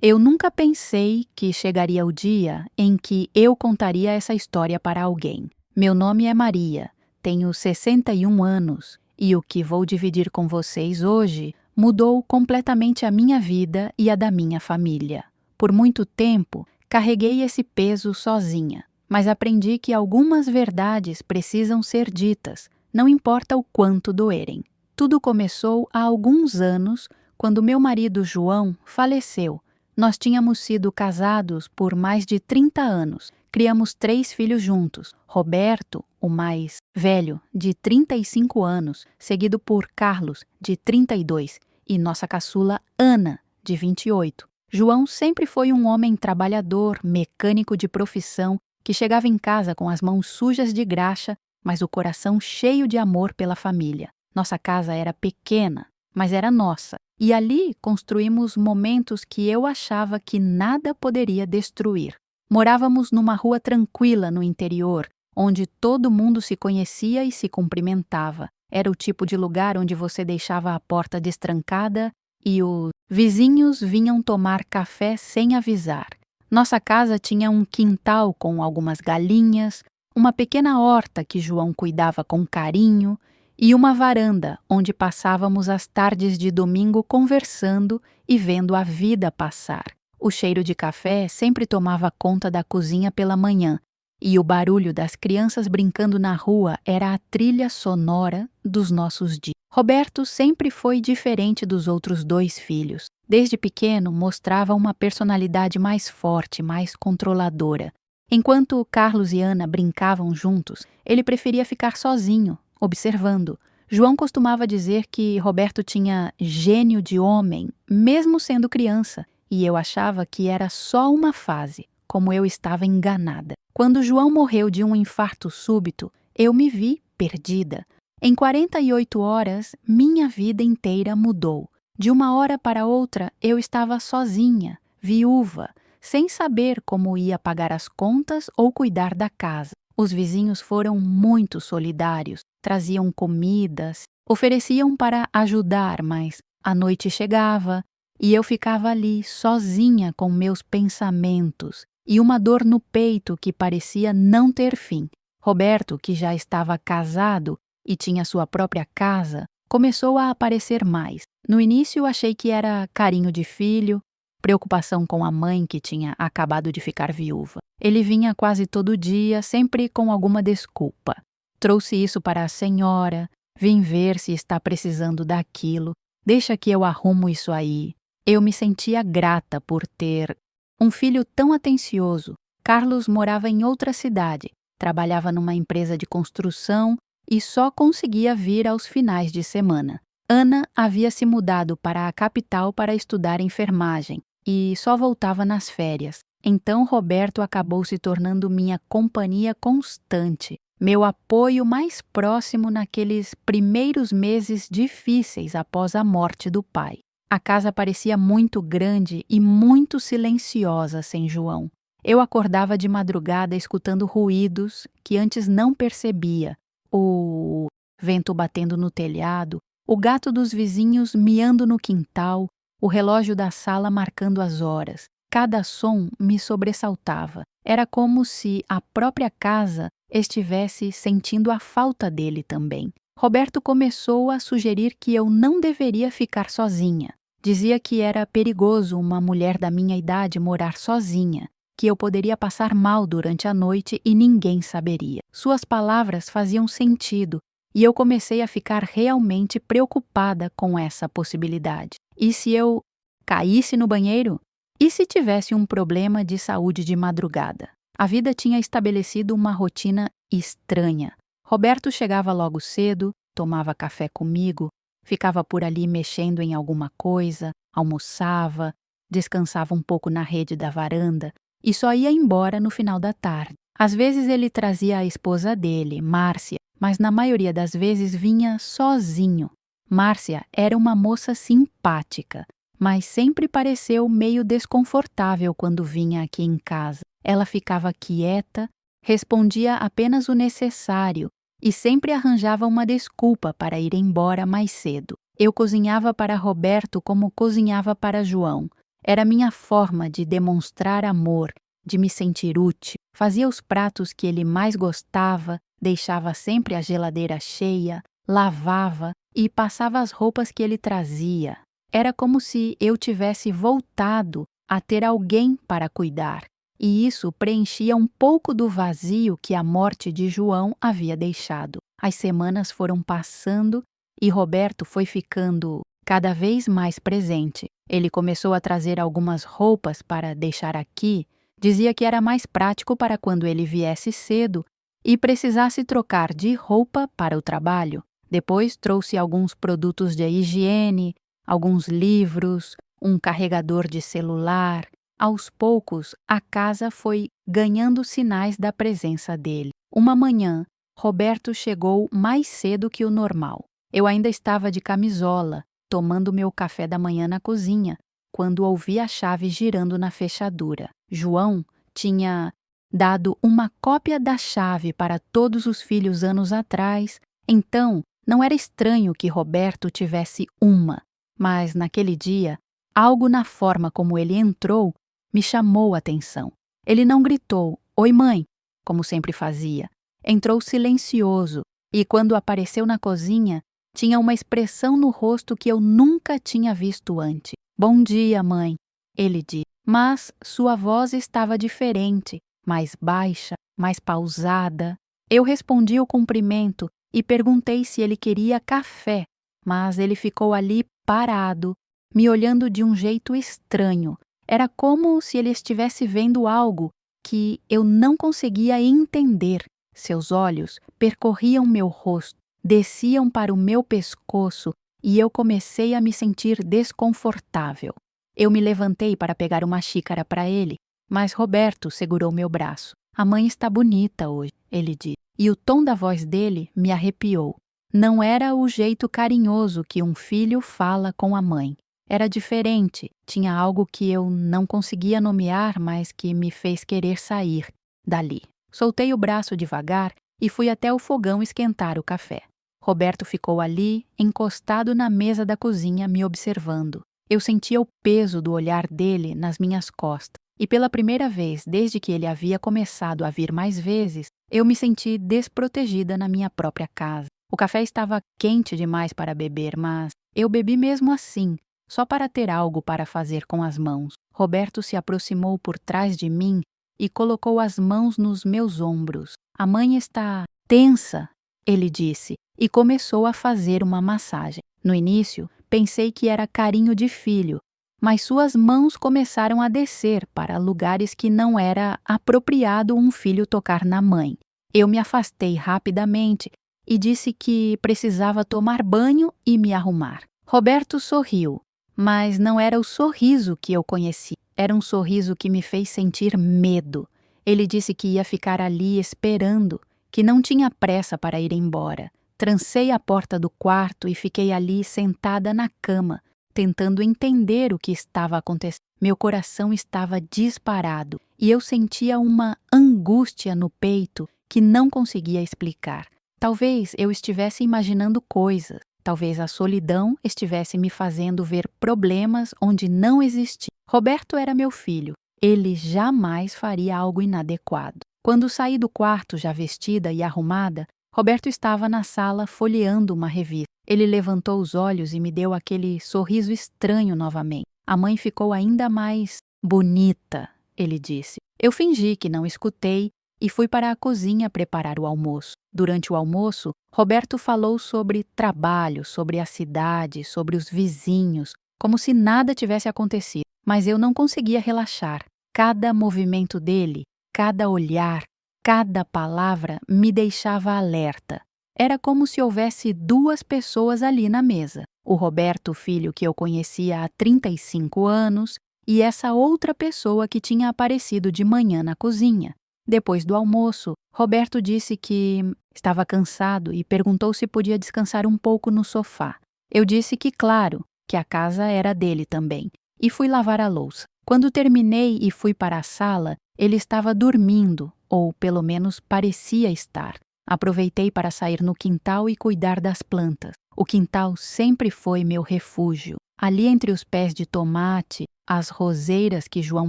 Eu nunca pensei que chegaria o dia em que eu contaria essa história para alguém. Meu nome é Maria, tenho 61 anos e o que vou dividir com vocês hoje mudou completamente a minha vida e a da minha família. Por muito tempo, carreguei esse peso sozinha, mas aprendi que algumas verdades precisam ser ditas, não importa o quanto doerem. Tudo começou há alguns anos, quando meu marido João faleceu. Nós tínhamos sido casados por mais de 30 anos. Criamos 3 filhos juntos. Roberto, o mais velho, de 35 anos, seguido por Carlos, de 32, e nossa caçula Ana, de 28. João sempre foi um homem trabalhador, mecânico de profissão, que chegava em casa com as mãos sujas de graxa, mas o coração cheio de amor pela família. Nossa casa era pequena, mas era nossa. E ali construímos momentos que eu achava que nada poderia destruir. Morávamos numa rua tranquila no interior, onde todo mundo se conhecia e se cumprimentava. Era o tipo de lugar onde você deixava a porta destrancada e os vizinhos vinham tomar café sem avisar. Nossa casa tinha um quintal com algumas galinhas, uma pequena horta que João cuidava com carinho, e uma varanda onde passávamos as tardes de domingo conversando e vendo a vida passar. O cheiro de café sempre tomava conta da cozinha pela manhã, e o barulho das crianças brincando na rua era a trilha sonora dos nossos dias. Roberto sempre foi diferente dos outros 2 filhos. Desde pequeno mostrava uma personalidade mais forte, mais controladora. Enquanto Carlos e Ana brincavam juntos, ele preferia ficar sozinho, observando. João costumava dizer que Roberto tinha gênio de homem, mesmo sendo criança, e eu achava que era só uma fase, como eu estava enganada. Quando João morreu de um infarto súbito, eu me vi perdida. Em 48 horas, minha vida inteira mudou. De uma hora para outra, eu estava sozinha, viúva, sem saber como ia pagar as contas ou cuidar da casa. Os vizinhos foram muito solidários, traziam comidas, ofereciam para ajudar, mas a noite chegava e eu ficava ali sozinha com meus pensamentos e uma dor no peito que parecia não ter fim. Roberto, que já estava casado e tinha sua própria casa, começou a aparecer mais. No início achei que era carinho de filho, preocupação com a mãe que tinha acabado de ficar viúva. Ele vinha quase todo dia, sempre com alguma desculpa. Trouxe isso para a senhora, vim ver se está precisando daquilo, deixa que eu arrumo isso aí. Eu me sentia grata por ter um filho tão atencioso. Carlos morava em outra cidade, trabalhava numa empresa de construção e só conseguia vir aos finais de semana. Ana havia se mudado para a capital para estudar enfermagem e só voltava nas férias. Então Roberto acabou se tornando minha companhia constante, meu apoio mais próximo naqueles primeiros meses difíceis após a morte do pai. A casa parecia muito grande e muito silenciosa sem João. Eu acordava de madrugada escutando ruídos que antes não percebia. O vento batendo no telhado, o gato dos vizinhos miando no quintal, o relógio da sala marcando as horas. Cada som me sobressaltava. Era como se a própria casa estivesse sentindo a falta dele também. Roberto começou a sugerir que eu não deveria ficar sozinha. Dizia que era perigoso uma mulher da minha idade morar sozinha, que eu poderia passar mal durante a noite e ninguém saberia. Suas palavras faziam sentido e eu comecei a ficar realmente preocupada com essa possibilidade. E se eu caísse no banheiro? E se tivesse um problema de saúde de madrugada? A vida tinha estabelecido uma rotina estranha. Roberto chegava logo cedo, tomava café comigo, ficava por ali mexendo em alguma coisa, almoçava, descansava um pouco na rede da varanda e só ia embora no final da tarde. Às vezes ele trazia a esposa dele, Márcia, mas na maioria das vezes vinha sozinho. Márcia era uma moça simpática, mas sempre pareceu meio desconfortável quando vinha aqui em casa. Ela ficava quieta, respondia apenas o necessário e sempre arranjava uma desculpa para ir embora mais cedo. Eu cozinhava para Roberto como cozinhava para João. Era minha forma de demonstrar amor, de me sentir útil. Fazia os pratos que ele mais gostava, deixava sempre a geladeira cheia, lavava e passava as roupas que ele trazia. Era como se eu tivesse voltado a ter alguém para cuidar, e isso preenchia um pouco do vazio que a morte de João havia deixado. As semanas foram passando e Roberto foi ficando cada vez mais presente. Ele começou a trazer algumas roupas para deixar aqui, dizia que era mais prático para quando ele viesse cedo e precisasse trocar de roupa para o trabalho. Depois trouxe alguns produtos de higiene, alguns livros, um carregador de celular. Aos poucos, a casa foi ganhando sinais da presença dele. Uma manhã, Roberto chegou mais cedo que o normal. Eu ainda estava de camisola, tomando meu café da manhã na cozinha, quando ouvi a chave girando na fechadura. João tinha dado uma cópia da chave para todos os filhos anos atrás, então não era estranho que Roberto tivesse uma. Mas naquele dia, algo na forma como ele entrou me chamou a atenção. Ele não gritou, "Oi, mãe", como sempre fazia. Entrou silencioso e, quando apareceu na cozinha, tinha uma expressão no rosto que eu nunca tinha visto antes. "Bom dia, mãe", ele disse. Mas sua voz estava diferente, mais baixa, mais pausada. Eu respondi o cumprimento e perguntei se ele queria café, mas ele ficou ali parado, me olhando de um jeito estranho. Era como se ele estivesse vendo algo que eu não conseguia entender. Seus olhos percorriam meu rosto, desciam para o meu pescoço e eu comecei a me sentir desconfortável. Eu me levantei para pegar uma xícara para ele, mas Roberto segurou meu braço. "A mãe está bonita hoje", ele disse, e o tom da voz dele me arrepiou. Não era o jeito carinhoso que um filho fala com a mãe. Era diferente, tinha algo que eu não conseguia nomear, mas que me fez querer sair dali. Soltei o braço devagar e fui até o fogão esquentar o café. Roberto ficou ali, encostado na mesa da cozinha, me observando. Eu sentia o peso do olhar dele nas minhas costas, e pela primeira vez desde que ele havia começado a vir mais vezes, eu me senti desprotegida na minha própria casa. O café estava quente demais para beber, mas eu bebi mesmo assim, só para ter algo para fazer com as mãos. Roberto se aproximou por trás de mim e colocou as mãos nos meus ombros. "A mãe está tensa", ele disse, e começou a fazer uma massagem. No início, pensei que era carinho de filho, mas suas mãos começaram a descer para lugares que não era apropriado um filho tocar na mãe. Eu me afastei rapidamente e disse que precisava tomar banho e me arrumar. Roberto sorriu, mas não era o sorriso que eu conheci. Era um sorriso que me fez sentir medo. Ele disse que ia ficar ali esperando, que não tinha pressa para ir embora. Trancei a porta do quarto e fiquei ali sentada na cama, tentando entender o que estava acontecendo. Meu coração estava disparado e eu sentia uma angústia no peito que não conseguia explicar. Talvez eu estivesse imaginando coisas, talvez a solidão estivesse me fazendo ver problemas onde não existiam. Roberto era meu filho, ele jamais faria algo inadequado. Quando saí do quarto já vestida e arrumada, Roberto estava na sala folheando uma revista. Ele levantou os olhos e me deu aquele sorriso estranho novamente. "A mãe ficou ainda mais bonita", ele disse. Eu fingi que não escutei e fui para a cozinha preparar o almoço. Durante o almoço, Roberto falou sobre trabalho, sobre a cidade, sobre os vizinhos, como se nada tivesse acontecido. Mas eu não conseguia relaxar. Cada movimento dele, cada olhar, cada palavra me deixava alerta. Era como se houvesse duas pessoas ali na mesa. O Roberto, filho que eu conhecia há 35 anos, e essa outra pessoa que tinha aparecido de manhã na cozinha. Depois do almoço, Roberto disse que estava cansado e perguntou se podia descansar um pouco no sofá. Eu disse que, claro, que a casa era dele também, e fui lavar a louça. Quando terminei e fui para a sala, ele estava dormindo, ou pelo menos parecia estar. Aproveitei para sair no quintal e cuidar das plantas. O quintal sempre foi meu refúgio. Ali entre os pés de tomate, as roseiras que João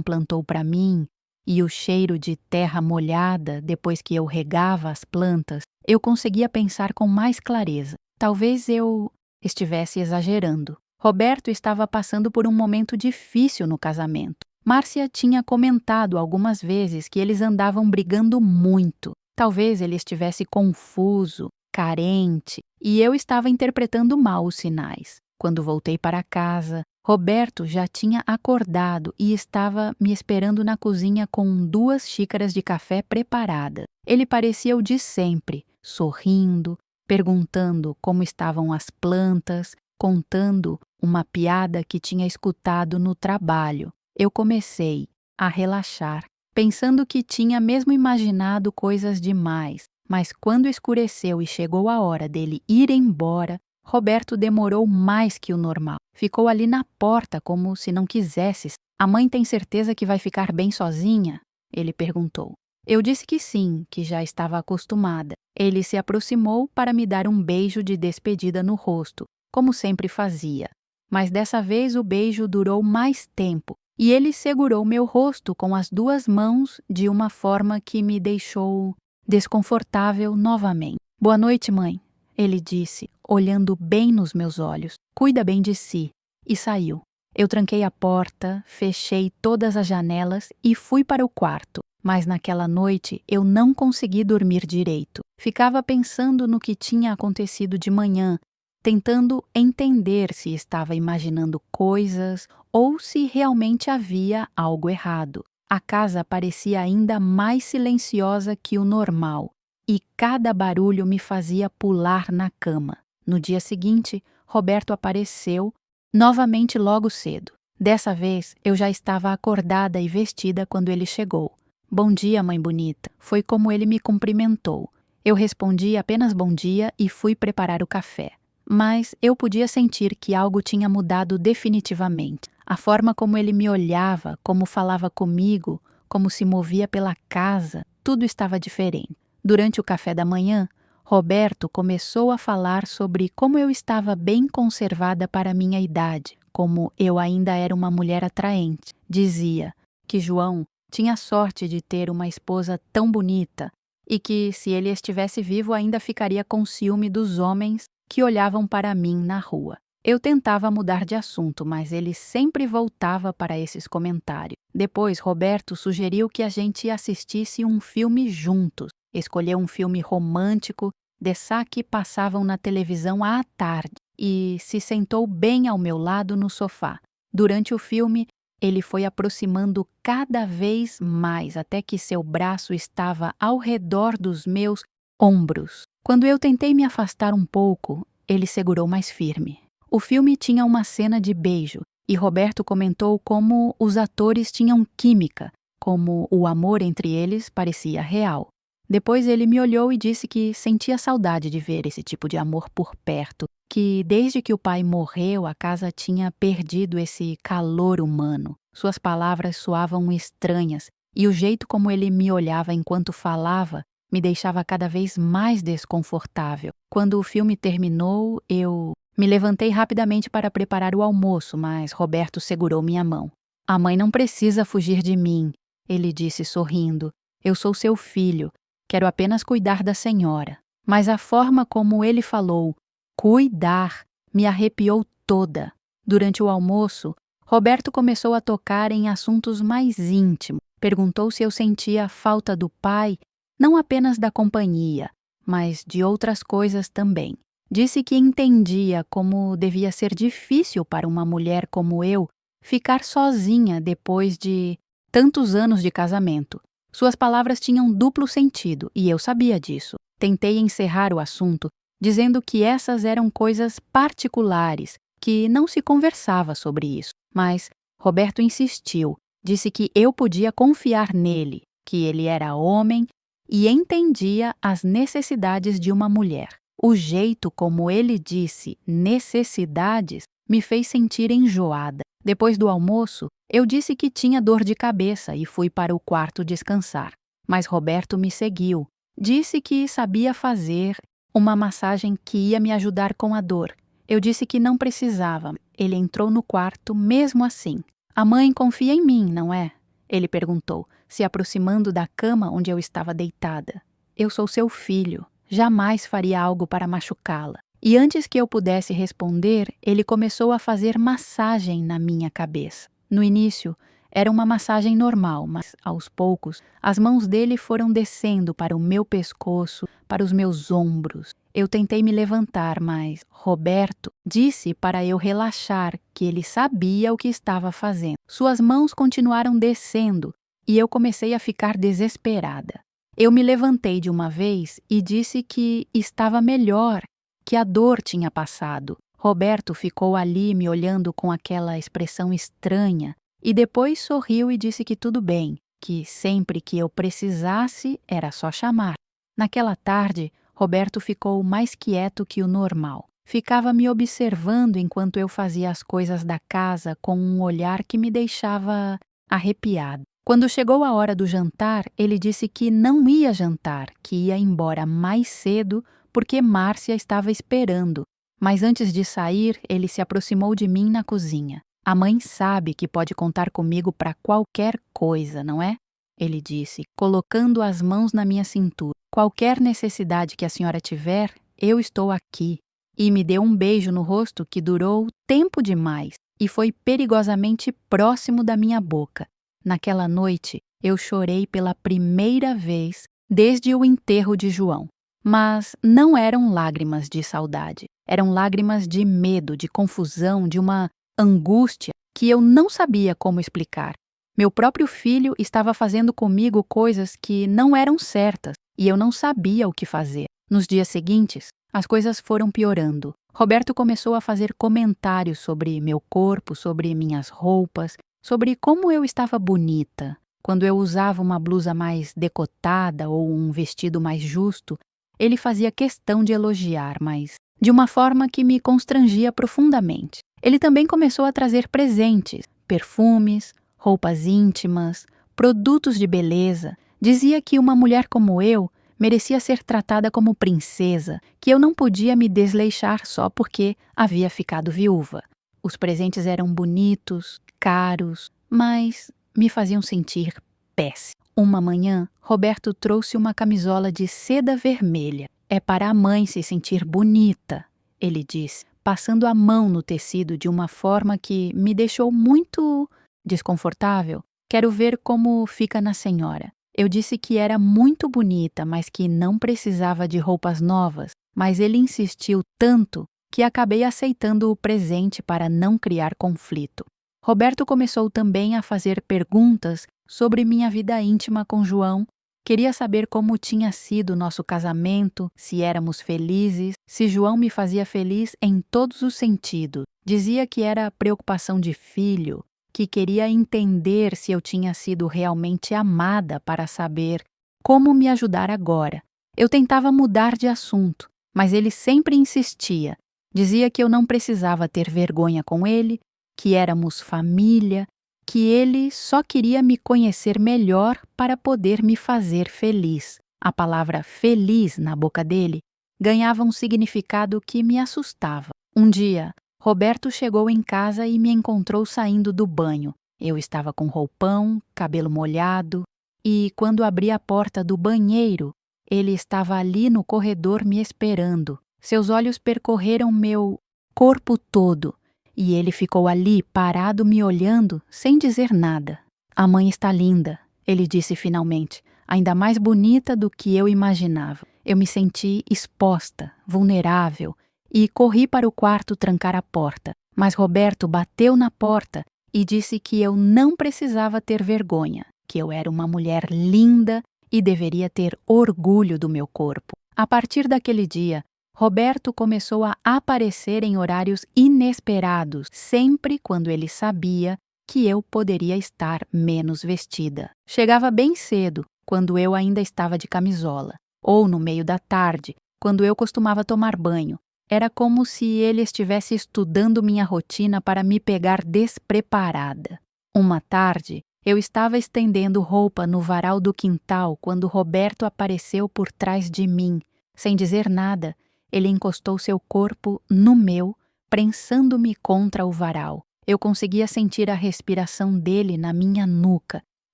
plantou para mim e o cheiro de terra molhada depois que eu regava as plantas, eu conseguia pensar com mais clareza. Talvez eu estivesse exagerando. Roberto estava passando por um momento difícil no casamento. Márcia tinha comentado algumas vezes que eles andavam brigando muito. Talvez ele estivesse confuso, carente, e eu estava interpretando mal os sinais. Quando voltei para casa, Roberto já tinha acordado e estava me esperando na cozinha com 2 xícaras de café preparadas. Ele parecia o de sempre, sorrindo, perguntando como estavam as plantas, contando uma piada que tinha escutado no trabalho. Eu comecei a relaxar, pensando que tinha mesmo imaginado coisas demais, mas quando escureceu e chegou a hora dele ir embora, Roberto demorou mais que o normal. Ficou ali na porta como se não quisesse. A mãe tem certeza que vai ficar bem sozinha? Ele perguntou. Eu disse que sim, que já estava acostumada. Ele se aproximou para me dar um beijo de despedida no rosto, como sempre fazia. Mas dessa vez o beijo durou mais tempo, e ele segurou meu rosto com as 2 mãos de uma forma que me deixou desconfortável novamente. Boa noite, mãe, ele disse, olhando bem nos meus olhos. Cuida bem de si. E saiu. Eu tranquei a porta, fechei todas as janelas e fui para o quarto. Mas naquela noite eu não consegui dormir direito. Ficava pensando no que tinha acontecido de manhã, tentando entender se estava imaginando coisas ou se realmente havia algo errado. A casa parecia ainda mais silenciosa que o normal, e cada barulho me fazia pular na cama. No dia seguinte, Roberto apareceu, novamente logo cedo. Dessa vez, eu já estava acordada e vestida quando ele chegou. Bom dia, mãe bonita. Foi como ele me cumprimentou. Eu respondi apenas bom dia e fui preparar o café. Mas eu podia sentir que algo tinha mudado definitivamente. A forma como ele me olhava, como falava comigo, como se movia pela casa, tudo estava diferente. Durante o café da manhã, Roberto começou a falar sobre como eu estava bem conservada para minha idade, como eu ainda era uma mulher atraente. Dizia que João tinha sorte de ter uma esposa tão bonita e que, se ele estivesse vivo, ainda ficaria com ciúme dos homens que olhavam para mim na rua. Eu tentava mudar de assunto, mas ele sempre voltava para esses comentários. Depois, Roberto sugeriu que a gente assistisse um filme juntos. Escolheu um filme romântico, dessas que passavam na televisão à tarde, e se sentou bem ao meu lado no sofá. Durante o filme, ele foi aproximando cada vez mais, até que seu braço estava ao redor dos meus ombros. Quando eu tentei me afastar um pouco, ele segurou mais firme. O filme tinha uma cena de beijo, e Roberto comentou como os atores tinham química, como o amor entre eles parecia real. Depois ele me olhou e disse que sentia saudade de ver esse tipo de amor por perto, que desde que o pai morreu a casa tinha perdido esse calor humano. Suas palavras soavam estranhas, e o jeito como ele me olhava enquanto falava me deixava cada vez mais desconfortável. Quando o filme terminou, eu me levantei rapidamente para preparar o almoço, mas Roberto segurou minha mão. A mãe não precisa fugir de mim, ele disse sorrindo. Eu sou seu filho. Quero apenas cuidar da senhora. Mas a forma como ele falou, cuidar, me arrepiou toda. Durante o almoço, Roberto começou a tocar em assuntos mais íntimos. Perguntou se eu sentia falta do pai, não apenas da companhia, mas de outras coisas também. Disse que entendia como devia ser difícil para uma mulher como eu ficar sozinha depois de tantos anos de casamento. Suas palavras tinham duplo sentido, e eu sabia disso. Tentei encerrar o assunto, dizendo que essas eram coisas particulares, que não se conversava sobre isso. Mas Roberto insistiu, disse que eu podia confiar nele, que ele era homem e entendia as necessidades de uma mulher. O jeito como ele disse necessidades me fez sentir enjoada. Depois do almoço, eu disse que tinha dor de cabeça e fui para o quarto descansar. Mas Roberto me seguiu. Disse que sabia fazer uma massagem que ia me ajudar com a dor. Eu disse que não precisava. Ele entrou no quarto mesmo assim. A mãe confia em mim, não é? Ele perguntou, se aproximando da cama onde eu estava deitada. Eu sou seu filho. Jamais faria algo para machucá-la. E antes que eu pudesse responder, ele começou a fazer massagem na minha cabeça. No início, era uma massagem normal, mas, aos poucos, as mãos dele foram descendo para o meu pescoço, para os meus ombros. Eu tentei me levantar, mas Roberto disse para eu relaxar, que ele sabia o que estava fazendo. Suas mãos continuaram descendo e eu comecei a ficar desesperada. Eu me levantei de uma vez e disse que estava melhor, que a dor tinha passado. Roberto ficou ali me olhando com aquela expressão estranha e depois sorriu e disse que tudo bem, que sempre que eu precisasse era só chamar. Naquela tarde, Roberto ficou mais quieto que o normal. Ficava me observando enquanto eu fazia as coisas da casa com um olhar que me deixava arrepiada. Quando chegou a hora do jantar, ele disse que não ia jantar, que ia embora mais cedo porque Márcia estava esperando. Mas antes de sair, ele se aproximou de mim na cozinha. A mãe sabe que pode contar comigo para qualquer coisa, não é? Ele disse, colocando as mãos na minha cintura. Qualquer necessidade que a senhora tiver, eu estou aqui. E me deu um beijo no rosto que durou tempo demais e foi perigosamente próximo da minha boca. Naquela noite, eu chorei pela primeira vez desde o enterro de João. Mas não eram lágrimas de saudade. Eram lágrimas de medo, de confusão, de uma angústia que eu não sabia como explicar. Meu próprio filho estava fazendo comigo coisas que não eram certas e eu não sabia o que fazer. Nos dias seguintes, as coisas foram piorando. Roberto começou a fazer comentários sobre meu corpo, sobre minhas roupas, sobre como eu estava bonita. Quando eu usava uma blusa mais decotada ou um vestido mais justo, ele fazia questão de elogiar, mas de uma forma que me constrangia profundamente. Ele também começou a trazer presentes, perfumes, roupas íntimas, produtos de beleza. Dizia que uma mulher como eu merecia ser tratada como princesa, que eu não podia me desleixar só porque havia ficado viúva. Os presentes eram bonitos, caros, mas me faziam sentir péssimo. Uma manhã, Roberto trouxe uma camisola de seda vermelha. É para a mãe se sentir bonita, ele disse, passando a mão no tecido de uma forma que me deixou muito desconfortável. Quero ver como fica na senhora. Eu disse que era muito bonita, mas que não precisava de roupas novas, mas ele insistiu tanto que acabei aceitando o presente para não criar conflito. Roberto começou também a fazer perguntas sobre minha vida íntima com João. Queria saber como tinha sido nosso casamento, se éramos felizes, se João me fazia feliz em todos os sentidos. Dizia que era preocupação de filho, que queria entender se eu tinha sido realmente amada para saber como me ajudar agora. Eu tentava mudar de assunto, mas ele sempre insistia. Dizia que eu não precisava ter vergonha com ele, que éramos família, que ele só queria me conhecer melhor para poder me fazer feliz. A palavra feliz na boca dele ganhava um significado que me assustava. Um dia, Roberto chegou em casa e me encontrou saindo do banho. Eu estava com roupão, cabelo molhado, e quando abri a porta do banheiro, ele estava ali no corredor me esperando. Seus olhos percorreram meu corpo todo. E ele ficou ali, parado, me olhando, sem dizer nada. A mãe está linda, ele disse finalmente, ainda mais bonita do que eu imaginava. Eu me senti exposta, vulnerável, e corri para o quarto trancar a porta. Mas Roberto bateu na porta e disse que eu não precisava ter vergonha, que eu era uma mulher linda e deveria ter orgulho do meu corpo. A partir daquele dia, Roberto começou a aparecer em horários inesperados, sempre quando ele sabia que eu poderia estar menos vestida. Chegava bem cedo, quando eu ainda estava de camisola, ou no meio da tarde, quando eu costumava tomar banho. Era como se ele estivesse estudando minha rotina para me pegar despreparada. Uma tarde, eu estava estendendo roupa no varal do quintal quando Roberto apareceu por trás de mim. Sem dizer nada, ele encostou seu corpo no meu, prensando-me contra o varal. Eu conseguia sentir a respiração dele na minha nuca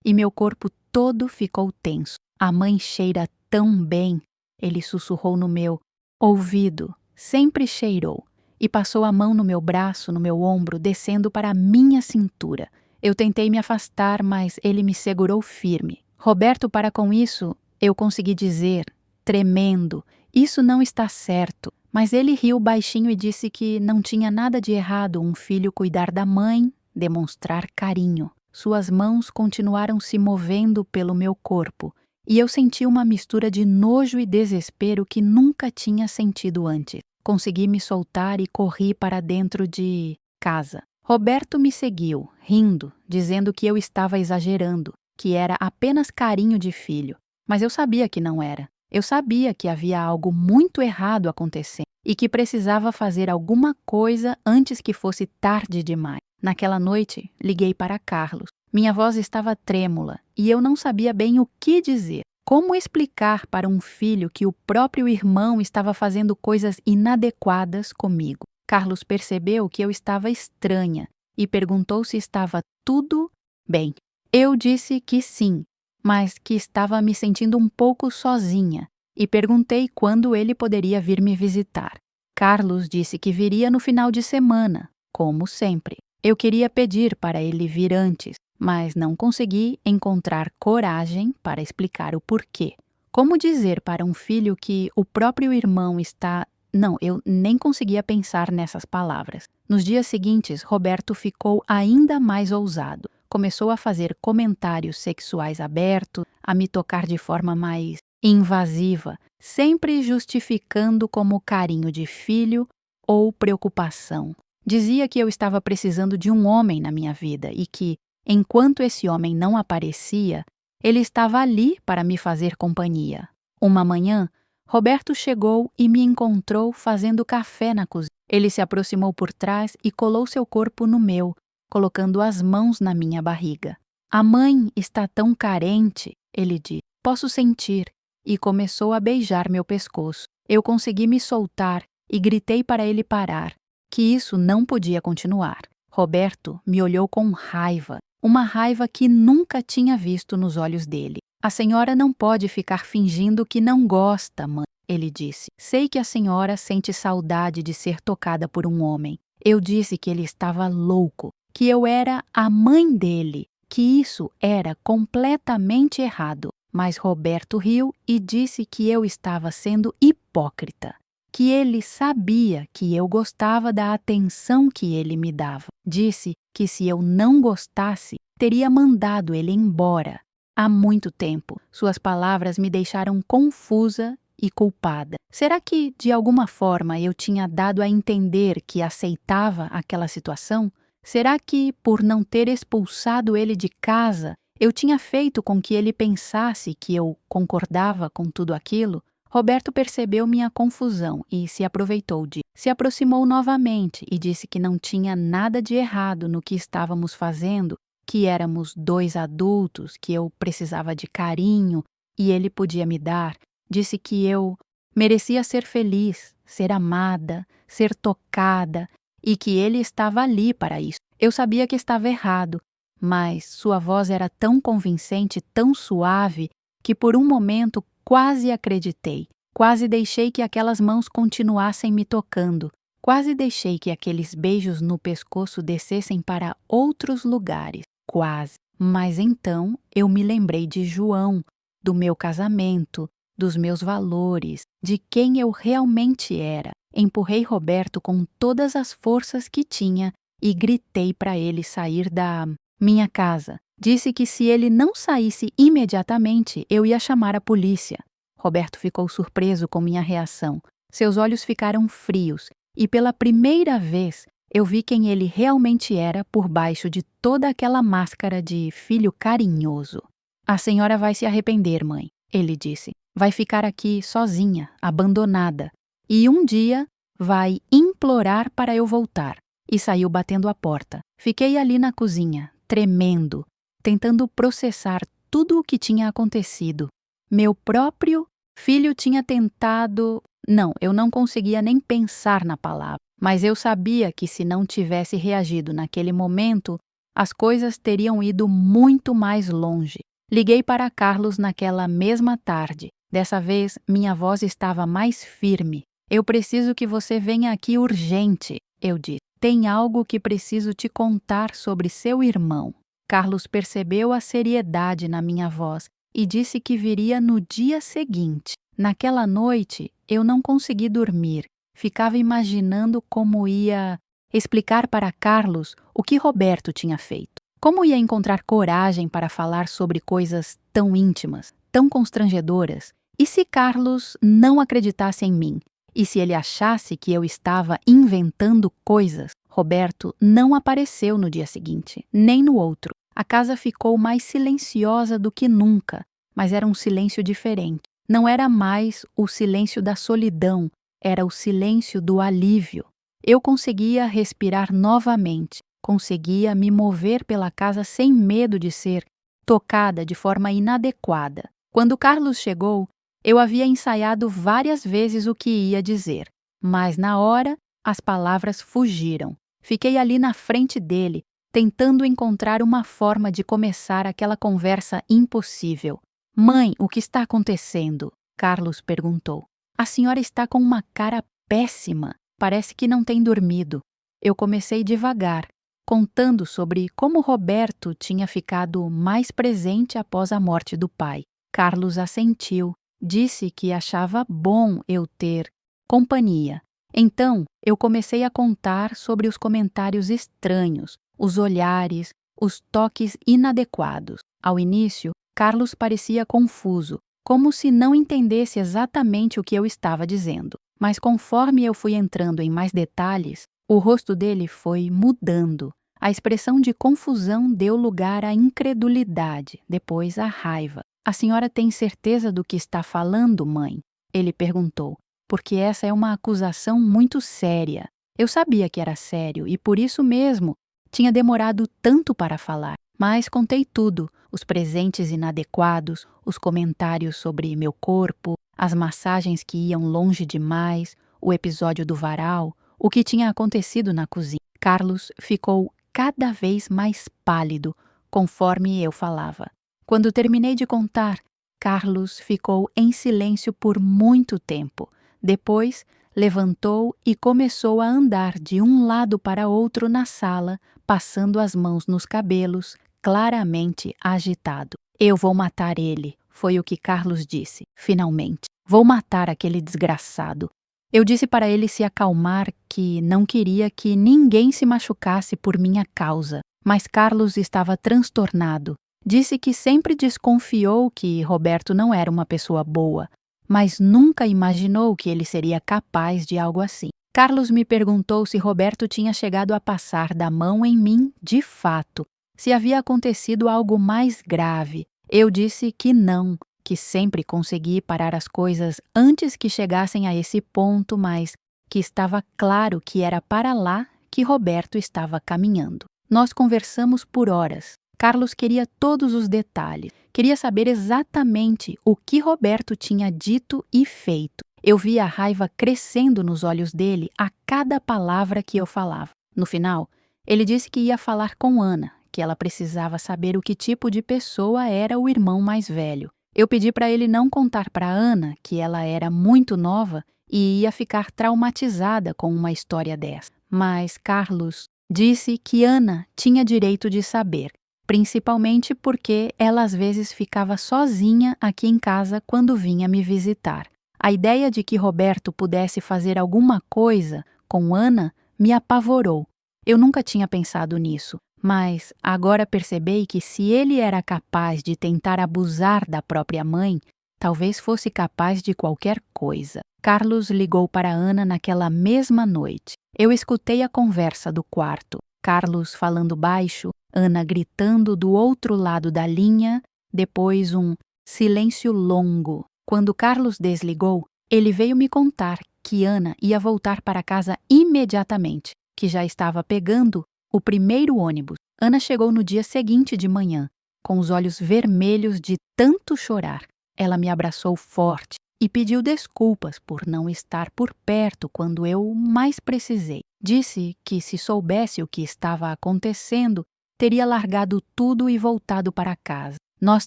e meu corpo todo ficou tenso. A mãe cheira tão bem, ele sussurrou no meu ouvido. Sempre cheirou e passou a mão no meu braço, no meu ombro, descendo para a minha cintura. Eu tentei me afastar, mas ele me segurou firme. Roberto, para com isso, eu consegui dizer, tremendo, isso não está certo. Mas ele riu baixinho e disse que não tinha nada de errado um filho cuidar da mãe, demonstrar carinho. Suas mãos continuaram se movendo pelo meu corpo, e eu senti uma mistura de nojo e desespero que nunca tinha sentido antes. Consegui me soltar e corri para dentro de casa. Roberto me seguiu, rindo, dizendo que eu estava exagerando, que era apenas carinho de filho. Mas eu sabia que não era. Eu sabia que havia algo muito errado acontecendo e que precisava fazer alguma coisa antes que fosse tarde demais. Naquela noite, liguei para Carlos. Minha voz estava trêmula e eu não sabia bem o que dizer. Como explicar para um filho que o próprio irmão estava fazendo coisas inadequadas comigo? Carlos percebeu que eu estava estranha e perguntou se estava tudo bem. Eu disse que sim, mas que estava me sentindo um pouco sozinha e perguntei quando ele poderia vir me visitar. Carlos disse que viria no final de semana, como sempre. Eu queria pedir para ele vir antes, mas não consegui encontrar coragem para explicar o porquê. Como dizer para um filho que o próprio irmão está... Não, eu nem conseguia pensar nessas palavras. Nos dias seguintes, Roberto ficou ainda mais ousado. Começou a fazer comentários sexuais abertos, a me tocar de forma mais invasiva, sempre justificando como carinho de filho ou preocupação. Dizia que eu estava precisando de um homem na minha vida e que, enquanto esse homem não aparecia, ele estava ali para me fazer companhia. Uma manhã, Roberto chegou e me encontrou fazendo café na cozinha. Ele se aproximou por trás e colou seu corpo no meu, colocando as mãos na minha barriga. A mãe está tão carente, ele disse. Posso sentir. E começou a beijar meu pescoço. Eu consegui me soltar e gritei para ele parar, que isso não podia continuar. Roberto me olhou com raiva, uma raiva que nunca tinha visto nos olhos dele. A senhora não pode ficar fingindo que não gosta, mãe, ele disse. Sei que a senhora sente saudade de ser tocada por um homem. Eu disse que ele estava louco, que eu era a mãe dele, que isso era completamente errado. Mas Roberto riu e disse que eu estava sendo hipócrita, que ele sabia que eu gostava da atenção que ele me dava. Disse que se eu não gostasse, teria mandado ele embora. Há muito tempo, suas palavras me deixaram confusa e culpada. Será que, de alguma forma, eu tinha dado a entender que aceitava aquela situação? Será que, por não ter expulsado ele de casa, eu tinha feito com que ele pensasse que eu concordava com tudo aquilo? Roberto percebeu minha confusão e se aproveitou disso. Se aproximou novamente e disse que não tinha nada de errado no que estávamos fazendo, que éramos dois adultos, que eu precisava de carinho e ele podia me dar. Disse que eu merecia ser feliz, ser amada, ser tocada e que ele estava ali para isso. Eu sabia que estava errado, mas sua voz era tão convincente, tão suave, que por um momento quase acreditei. Quase deixei que aquelas mãos continuassem me tocando. Quase deixei que aqueles beijos no pescoço descessem para outros lugares. Quase. Mas então eu me lembrei de João, do meu casamento, dos meus valores, de quem eu realmente era. Empurrei Roberto com todas as forças que tinha e gritei para ele sair da minha casa. Disse que se ele não saísse imediatamente, eu ia chamar a polícia. Roberto ficou surpreso com minha reação. Seus olhos ficaram frios e pela primeira vez eu vi quem ele realmente era por baixo de toda aquela máscara de filho carinhoso. A senhora vai se arrepender, mãe, ele disse. Vai ficar aqui sozinha, abandonada. E um dia vai implorar para eu voltar. E saiu batendo a porta. Fiquei ali na cozinha, tremendo, tentando processar tudo o que tinha acontecido. Meu próprio filho tinha tentado... Não, eu não conseguia nem pensar na palavra. Mas eu sabia que se não tivesse reagido naquele momento, as coisas teriam ido muito mais longe. Liguei para Carlos naquela mesma tarde. Dessa vez, minha voz estava mais firme. Eu preciso que você venha aqui urgente, eu disse. Tem algo que preciso te contar sobre seu irmão. Carlos percebeu a seriedade na minha voz e disse que viria no dia seguinte. Naquela noite, eu não consegui dormir. Ficava imaginando como ia explicar para Carlos o que Roberto tinha feito. Como ia encontrar coragem para falar sobre coisas tão íntimas, tão constrangedoras? E se Carlos não acreditasse em mim? E se ele achasse que eu estava inventando coisas? Roberto não apareceu no dia seguinte, nem no outro. A casa ficou mais silenciosa do que nunca, mas era um silêncio diferente. Não era mais o silêncio da solidão, era o silêncio do alívio. Eu conseguia respirar novamente, conseguia me mover pela casa sem medo de ser tocada de forma inadequada. Quando Carlos chegou, eu havia ensaiado várias vezes o que ia dizer, mas na hora as palavras fugiram. Fiquei ali na frente dele, tentando encontrar uma forma de começar aquela conversa impossível. Mãe, o que está acontecendo? Carlos perguntou. A senhora está com uma cara péssima. Parece que não tem dormido. Eu comecei devagar, contando sobre como Roberto tinha ficado mais presente após a morte do pai. Carlos assentiu, disse que achava bom eu ter companhia. Então, eu comecei a contar sobre os comentários estranhos, os olhares, os toques inadequados. Ao início, Carlos parecia confuso, como se não entendesse exatamente o que eu estava dizendo. Mas conforme eu fui entrando em mais detalhes, o rosto dele foi mudando. A expressão de confusão deu lugar à incredulidade, depois à raiva. A senhora tem certeza do que está falando, mãe? Ele perguntou, porque essa é uma acusação muito séria. Eu sabia que era sério e por isso mesmo tinha demorado tanto para falar. Mas contei tudo, os presentes inadequados, os comentários sobre meu corpo, as massagens que iam longe demais, o episódio do varal, o que tinha acontecido na cozinha. Carlos ficou cada vez mais pálido conforme eu falava. Quando terminei de contar, Carlos ficou em silêncio por muito tempo. Depois, levantou e começou a andar de um lado para outro na sala, passando as mãos nos cabelos, claramente agitado. Eu vou matar ele, foi o que Carlos disse, finalmente. Vou matar aquele desgraçado. Eu disse para ele se acalmar que não queria que ninguém se machucasse por minha causa, mas Carlos estava transtornado. Disse que sempre desconfiou que Roberto não era uma pessoa boa, mas nunca imaginou que ele seria capaz de algo assim. Carlos me perguntou se Roberto tinha chegado a passar da mão em mim de fato, se havia acontecido algo mais grave. Eu disse que não, que sempre consegui parar as coisas antes que chegassem a esse ponto, mas que estava claro que era para lá que Roberto estava caminhando. Nós conversamos por horas. Carlos queria todos os detalhes, queria saber exatamente o que Roberto tinha dito e feito. Eu via a raiva crescendo nos olhos dele a cada palavra que eu falava. No final, ele disse que ia falar com Ana, que ela precisava saber o que tipo de pessoa era o irmão mais velho. Eu pedi para ele não contar para Ana que ela era muito nova e ia ficar traumatizada com uma história dessa. Mas Carlos disse que Ana tinha direito de saber, principalmente porque ela às vezes ficava sozinha aqui em casa quando vinha me visitar. A ideia de que Roberto pudesse fazer alguma coisa com Ana me apavorou. Eu nunca tinha pensado nisso, mas agora percebi que se ele era capaz de tentar abusar da própria mãe, talvez fosse capaz de qualquer coisa. Carlos ligou para Ana naquela mesma noite. Eu escutei a conversa do quarto. Carlos falando baixo, Ana gritando do outro lado da linha, depois um silêncio longo. Quando Carlos desligou, ele veio me contar que Ana ia voltar para casa imediatamente, que já estava pegando o primeiro ônibus. Ana chegou no dia seguinte de manhã, com os olhos vermelhos de tanto chorar. Ela me abraçou forte e pediu desculpas por não estar por perto quando eu mais precisei. Disse que se soubesse o que estava acontecendo, teria largado tudo e voltado para casa. Nós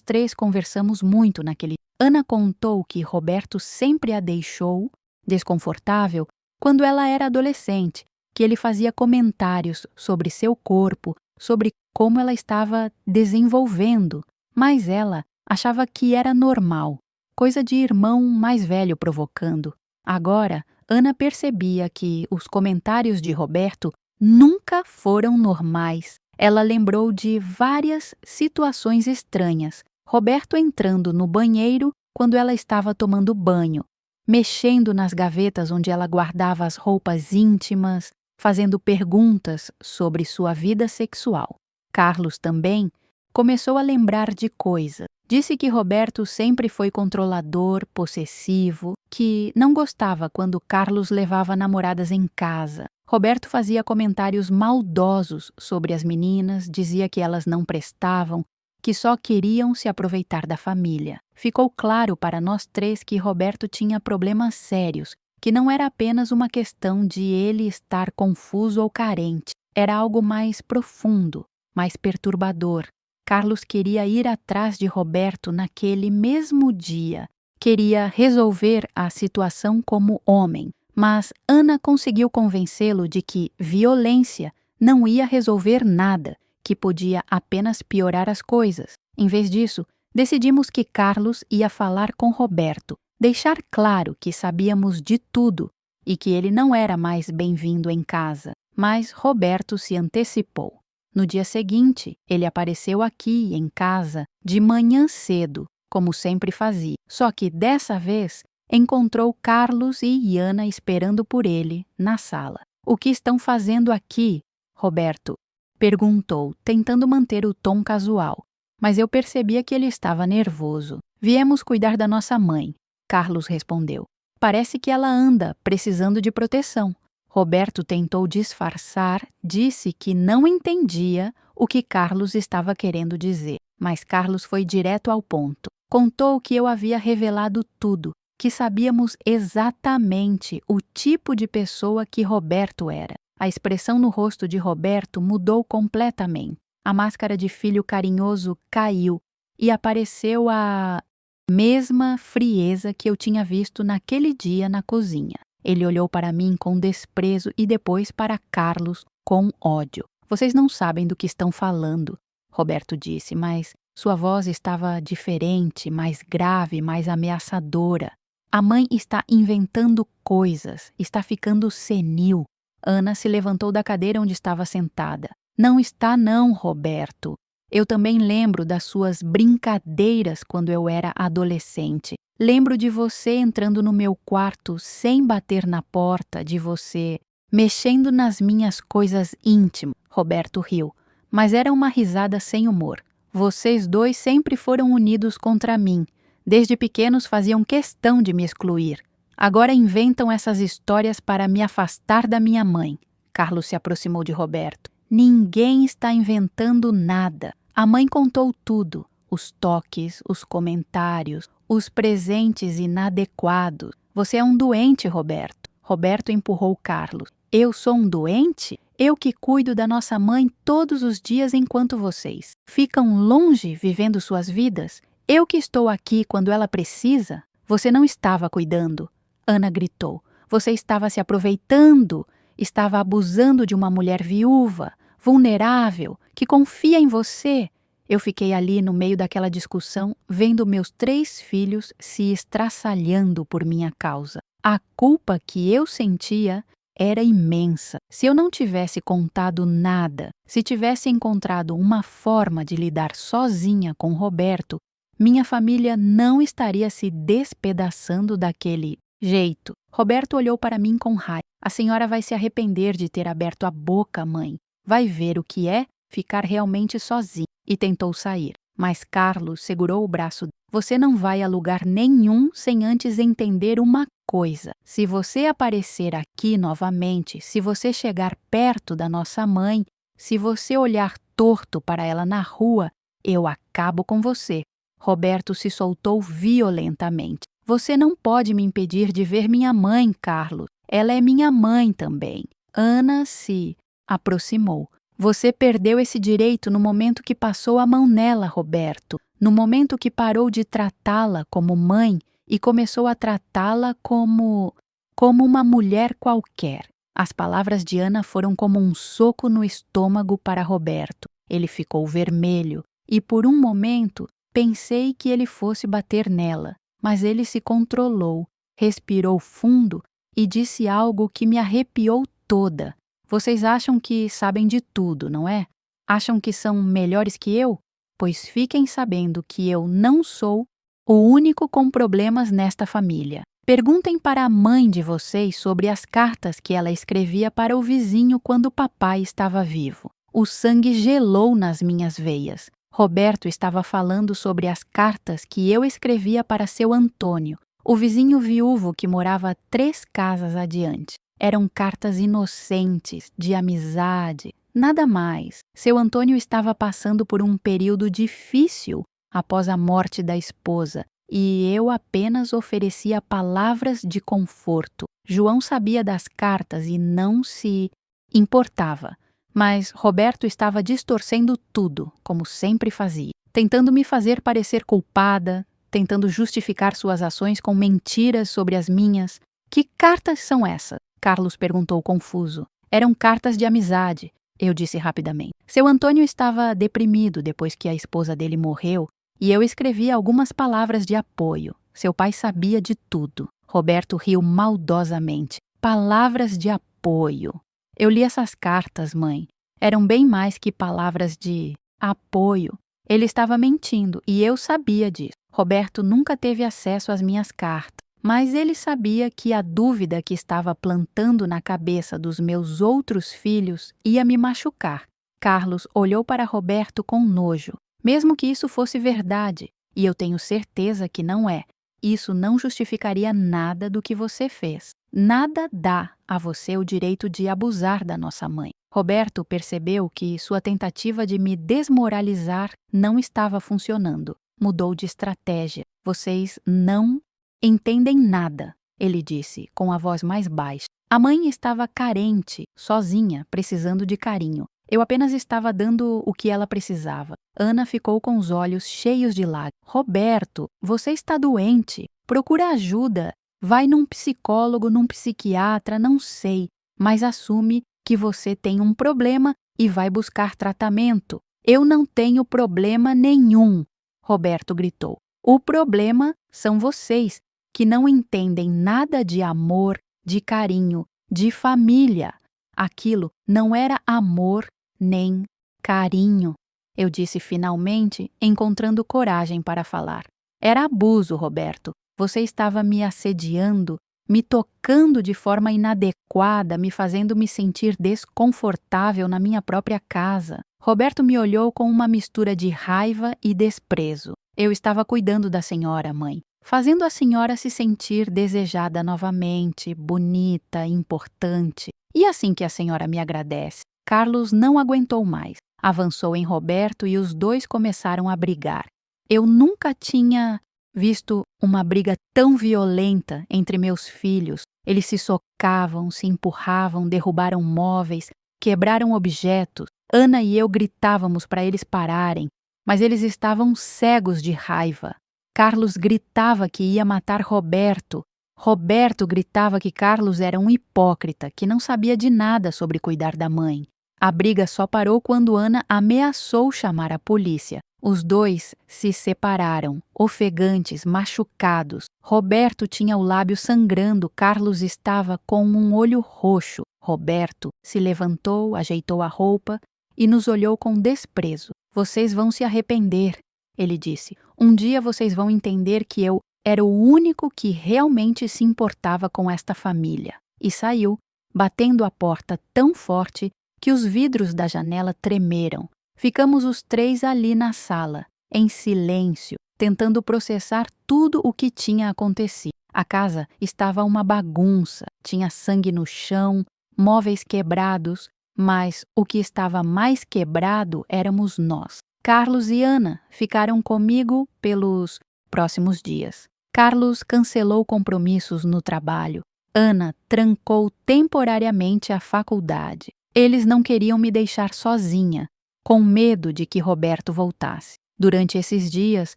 três conversamos muito naquele dia. Ana contou que Roberto sempre a deixou desconfortável quando ela era adolescente, que ele fazia comentários sobre seu corpo, sobre como ela estava desenvolvendo, mas ela achava que era normal, coisa de irmão mais velho provocando. Agora, Ana percebia que os comentários de Roberto nunca foram normais. Ela lembrou de várias situações estranhas. Roberto entrando no banheiro quando ela estava tomando banho, mexendo nas gavetas onde ela guardava as roupas íntimas, fazendo perguntas sobre sua vida sexual. Carlos também começou a lembrar de coisas. Disse que Roberto sempre foi controlador, possessivo, que não gostava quando Carlos levava namoradas em casa. Roberto fazia comentários maldosos sobre as meninas, dizia que elas não prestavam, que só queriam se aproveitar da família. Ficou claro para nós três que Roberto tinha problemas sérios, que não era apenas uma questão de ele estar confuso ou carente, era algo mais profundo, mais perturbador. Carlos queria ir atrás de Roberto naquele mesmo dia. Queria resolver a situação como homem, mas Ana conseguiu convencê-lo de que violência não ia resolver nada, que podia apenas piorar as coisas. Em vez disso, decidimos que Carlos ia falar com Roberto, deixar claro que sabíamos de tudo e que ele não era mais bem-vindo em casa. Mas Roberto se antecipou. No dia seguinte, ele apareceu aqui em casa de manhã cedo, como sempre fazia. Só que dessa vez encontrou Carlos e Ana esperando por ele na sala. "O que estão fazendo aqui?" Roberto perguntou, tentando manter o tom casual. Mas eu percebia que ele estava nervoso. "Viemos cuidar da nossa mãe", Carlos respondeu. "Parece que ela anda precisando de proteção." Roberto tentou disfarçar, disse que não entendia o que Carlos estava querendo dizer, mas Carlos foi direto ao ponto. Contou que eu havia revelado tudo, que sabíamos exatamente o tipo de pessoa que Roberto era. A expressão no rosto de Roberto mudou completamente. A máscara de filho carinhoso caiu e apareceu a mesma frieza que eu tinha visto naquele dia na cozinha. Ele olhou para mim com desprezo e depois para Carlos com ódio. "Vocês não sabem do que estão falando", Roberto disse, mas sua voz estava diferente, mais grave, mais ameaçadora. "A mãe está inventando coisas, está ficando senil." Ana se levantou da cadeira onde estava sentada. "Não está não, Roberto. Eu também lembro das suas brincadeiras quando eu era adolescente. Lembro de você entrando no meu quarto sem bater na porta, de você mexendo nas minhas coisas íntimas." Roberto riu, mas era uma risada sem humor. "Vocês dois sempre foram unidos contra mim. Desde pequenos faziam questão de me excluir. Agora inventam essas histórias para me afastar da minha mãe." Carlos se aproximou de Roberto. "Ninguém está inventando nada. A mãe contou tudo. Os toques, os comentários, os presentes inadequados. Você é um doente, Roberto." Roberto empurrou Carlos. "Eu sou um doente? Eu que cuido da nossa mãe todos os dias enquanto vocês ficam longe vivendo suas vidas? Eu que estou aqui quando ela precisa? Você não estava cuidando." Ana gritou. "Você estava se aproveitando, estava abusando de uma mulher viúva, vulnerável, que confia em você." Eu fiquei ali no meio daquela discussão, vendo meus 3 filhos se estraçalhando por minha causa. A culpa que eu sentia era imensa. Se eu não tivesse contado nada, se tivesse encontrado uma forma de lidar sozinha com Roberto, minha família não estaria se despedaçando daquele jeito. Roberto olhou para mim com raiva. "A senhora vai se arrepender de ter aberto a boca, mãe. Vai ver o que é ficar realmente sozinha." E tentou sair. Mas Carlos segurou o braço. "Você não vai a lugar nenhum sem antes entender uma coisa. Se você aparecer aqui novamente, se você chegar perto da nossa mãe, se você olhar torto para ela na rua, eu acabo com você." Roberto se soltou violentamente. Você não pode me impedir de ver minha mãe, Carlos. Ela é minha mãe também. Ana se aproximou. Você perdeu esse direito no momento que passou a mão nela, Roberto. No momento que parou de tratá-la como mãe e começou a tratá-la como uma mulher qualquer. As palavras de Ana foram como um soco no estômago para Roberto. Ele ficou vermelho e, por um momento, pensei que ele fosse bater nela, mas ele se controlou, respirou fundo e disse algo que me arrepiou toda. Vocês acham que sabem de tudo, não é? Acham que são melhores que eu? Pois fiquem sabendo que eu não sou o único com problemas nesta família. Perguntem para a mãe de vocês sobre as cartas que ela escrevia para o vizinho quando o papai estava vivo. O sangue gelou nas minhas veias. Roberto estava falando sobre as cartas que eu escrevia para seu Antônio, o vizinho viúvo que morava 3 casas adiante. Eram cartas inocentes, de amizade, nada mais. Seu Antônio estava passando por um período difícil após a morte da esposa, e eu apenas oferecia palavras de conforto. João sabia das cartas e não se importava. Mas Roberto estava distorcendo tudo, como sempre fazia, tentando me fazer parecer culpada, tentando justificar suas ações com mentiras sobre as minhas. Que cartas são essas? Carlos perguntou confuso. Eram cartas de amizade, eu disse rapidamente. Seu Antônio estava deprimido depois que a esposa dele morreu e eu escrevi algumas palavras de apoio. Seu pai sabia de tudo. Roberto riu maldosamente. Palavras de apoio. Eu li essas cartas, mãe. Eram bem mais que palavras de apoio. Ele estava mentindo e eu sabia disso. Roberto nunca teve acesso às minhas cartas, mas ele sabia que a dúvida que estava plantando na cabeça dos meus outros filhos ia me machucar. Carlos olhou para Roberto com nojo. Mesmo que isso fosse verdade, e eu tenho certeza que não é, isso não justificaria nada do que você fez. Nada dá a você o direito de abusar da nossa mãe. Roberto percebeu que sua tentativa de me desmoralizar não estava funcionando. Mudou de estratégia. Vocês não entendem nada, ele disse, com a voz mais baixa. A mãe estava carente, sozinha, precisando de carinho. Eu apenas estava dando o que ela precisava. Ana ficou com os olhos cheios de lágrimas. Roberto, você está doente. Procura ajuda. Vai num psicólogo, num psiquiatra, não sei. Mas assume que você tem um problema e vai buscar tratamento. Eu não tenho problema nenhum, Roberto gritou. O problema são vocês, que não entendem nada de amor, de carinho, de família. Aquilo não era amor nem carinho, eu disse finalmente, encontrando coragem para falar. Era abuso, Roberto. Você estava me assediando, me tocando de forma inadequada, me fazendo me sentir desconfortável na minha própria casa. Roberto me olhou com uma mistura de raiva e desprezo. Eu estava cuidando da senhora, mãe, fazendo a senhora se sentir desejada novamente, bonita, importante. E assim que a senhora me agradece. Carlos não aguentou mais. Avançou em Roberto e os dois começaram a brigar. Eu nunca tinha visto uma briga tão violenta entre meus filhos. Eles se socavam, se empurravam, derrubaram móveis, quebraram objetos. Ana e eu gritávamos para eles pararem, mas eles estavam cegos de raiva. Carlos gritava que ia matar Roberto. Roberto gritava que Carlos era um hipócrita, que não sabia de nada sobre cuidar da mãe. A briga só parou quando Ana ameaçou chamar a polícia. Os dois se separaram, ofegantes, machucados. Roberto tinha o lábio sangrando, Carlos estava com um olho roxo. Roberto se levantou, ajeitou a roupa e nos olhou com desprezo. Vocês vão se arrepender, ele disse. Um dia vocês vão entender que eu era o único que realmente se importava com esta família. E saiu, batendo a porta tão forte que os vidros da janela tremeram. Ficamos os 3 ali na sala, em silêncio, tentando processar tudo o que tinha acontecido. A casa estava uma bagunça, tinha sangue no chão, móveis quebrados, mas o que estava mais quebrado éramos nós. Carlos e Ana ficaram comigo pelos próximos dias. Carlos cancelou compromissos no trabalho. Ana trancou temporariamente a faculdade. Eles não queriam me deixar sozinha, com medo de que Roberto voltasse. Durante esses dias,